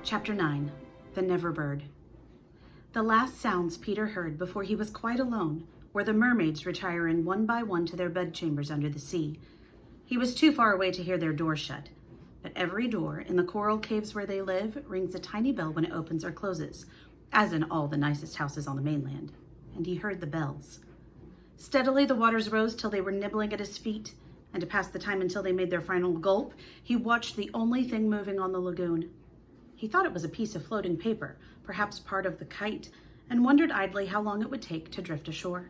Chapter 9. The Never Bird. The last sounds Peter heard before he was quite alone were the mermaids retiring one by one to their bedchambers under the sea. He was too far away to hear their doors shut, but every door in the coral caves where they live rings a tiny bell when it opens or closes, as in all the nicest houses on the mainland, and he heard the bells. Steadily the waters rose till they were nibbling at his feet, and to pass the time until they made their final gulp, he watched the only thing moving on the lagoon. He thought it was a piece of floating paper, perhaps part of the kite, and wondered idly how long it would take to drift ashore.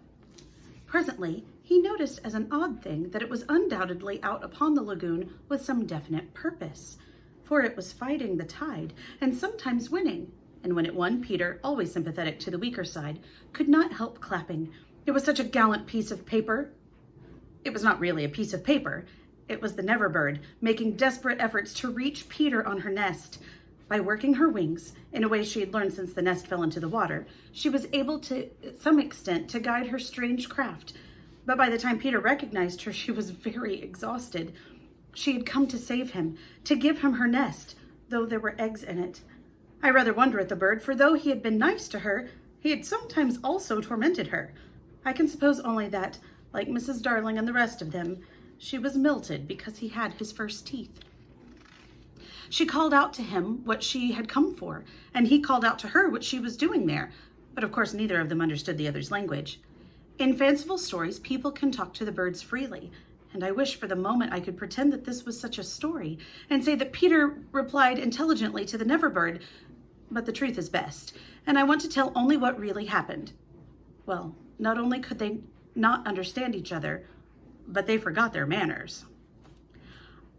Presently, he noticed as an odd thing that it was undoubtedly out upon the lagoon with some definite purpose, for it was fighting the tide and sometimes winning, and when it won, Peter, always sympathetic to the weaker side, could not help clapping. It was such a gallant piece of paper. It was not really a piece of paper. It was the Never Bird, making desperate efforts to reach Peter on her nest. By working her wings, in a way she had learned since the nest fell into the water, she was able to some extent to guide her strange craft. But by the time Peter recognized her, she was very exhausted. She had come to save him, to give him her nest, though there were eggs in it. I rather wonder at the bird, for though he had been nice to her, he had sometimes also tormented her. I can suppose only that, like Mrs. Darling and the rest of them, she was melted because he had his first teeth. She called out to him what she had come for, and he called out to her what she was doing there, but of course neither of them understood the other's language. In fanciful stories, people can talk to the birds freely, and I wish for the moment I could pretend that this was such a story, and say that Peter replied intelligently to the Never Bird, but the truth is best, and I want to tell only what really happened. Well, not only could they not understand each other, but they forgot their manners.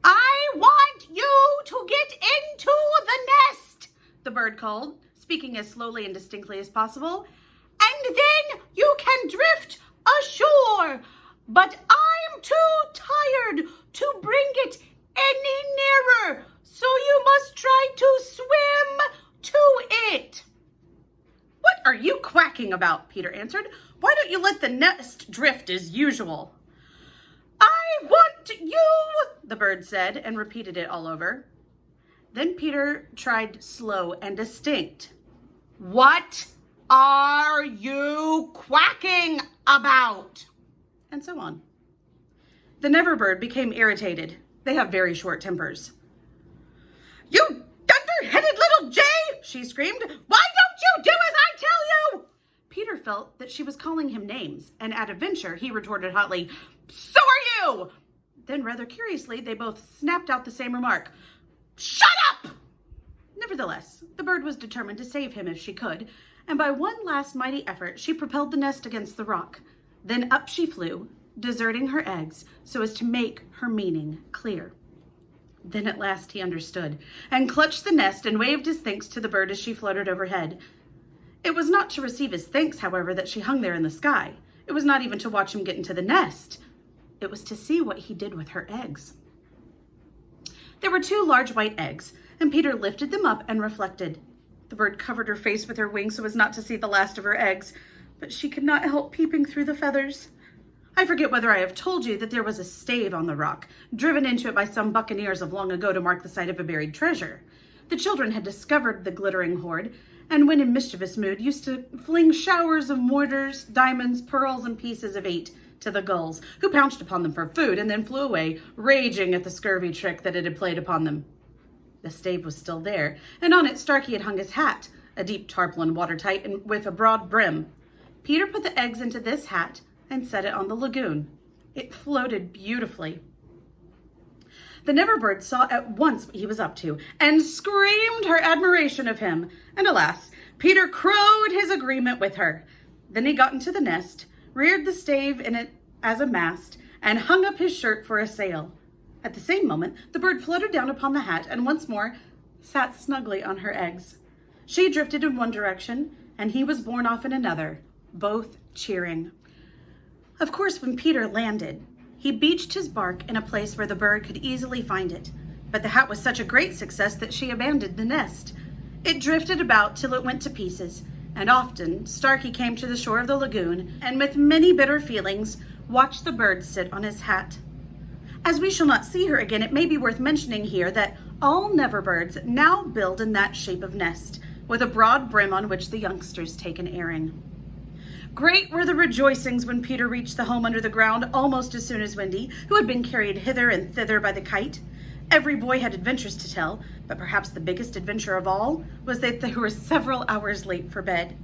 "I want you to get into the nest," the bird called, speaking as slowly and distinctly as possible, "and then you can drift ashore. But I'm too tired to bring it any nearer, so you must try to swim to it." "What are you quacking about?" Peter answered. "Why don't you let the nest drift as usual?" "I want you," the bird said, and repeated it all over. Then Peter tried slow and distinct. "What are you quacking about?" And so on. The Never Bird became irritated. They have very short tempers. "You dunder-headed little jay!" she screamed. "Why don't you do as I tell you?" Peter felt that she was calling him names, and at a venture, he retorted hotly, "So are you!" Then, rather curiously, they both snapped out the same remark. "Shut up!" Nevertheless, the bird was determined to save him if she could, and by one last mighty effort, she propelled the nest against the rock. Then up she flew, deserting her eggs so as to make her meaning clear. Then at last he understood, and clutched the nest and waved his thanks to the bird as she floated overhead. It was not to receive his thanks, however, that she hung there in the sky. It was not even to watch him get into the nest. It was to see what he did with her eggs. There were 2 large white eggs, and Peter lifted them up and reflected. The bird covered her face with her wings so as not to see the last of her eggs, but she could not help peeping through the feathers. I forget whether I have told you that there was a stave on the rock, driven into it by some buccaneers of long ago to mark the site of a buried treasure. The children had discovered the glittering hoard, and when in mischievous mood, used to fling showers of mortars, diamonds, pearls, and pieces of 8 to the gulls, who pounced upon them for food and then flew away, raging at the scurvy trick that it had played upon them. The stave was still there, and on it Starkey had hung his hat, a deep tarpaulin, watertight and with a broad brim. Peter put the eggs into this hat and set it on the lagoon. It floated beautifully. The Never Bird saw at once what he was up to, and screamed her admiration of him. And alas, Peter crowed his agreement with her. Then he got into the nest, reared the stave in it as a mast, and hung up his shirt for a sail. At the same moment, the bird floated down upon the hat and once more sat snugly on her eggs. She drifted in one direction, and he was borne off in another, both cheering. Of course, when Peter landed, he beached his bark in a place where the bird could easily find it, but the hat was such a great success that she abandoned the nest. It drifted about till it went to pieces, and often Starkey came to the shore of the lagoon, and with many bitter feelings, watched the bird sit on his hat. As we shall not see her again, it may be worth mentioning here that All Neverbirds now build in that shape of nest, with a broad brim on which the youngsters take an airing. Great were the rejoicings when Peter reached the home under the ground almost as soon as Wendy, who had been carried hither and thither by the kite. Every boy had adventures to tell, but perhaps the biggest adventure of all was that they were several hours late for bed.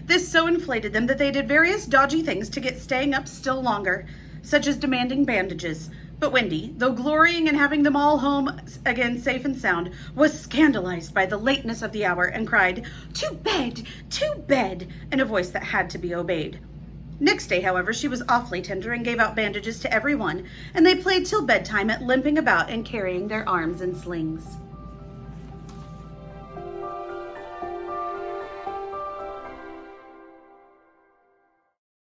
This so inflated them that they did various dodgy things to get staying up still longer, such as demanding bandages. But Wendy, though glorying in having them all home again safe and sound, was scandalized by the lateness of the hour and cried, "To bed! To bed!" in a voice that had to be obeyed. Next day, however, she was awfully tender and gave out bandages to every one, and they played till bedtime at limping about and carrying their arms in slings.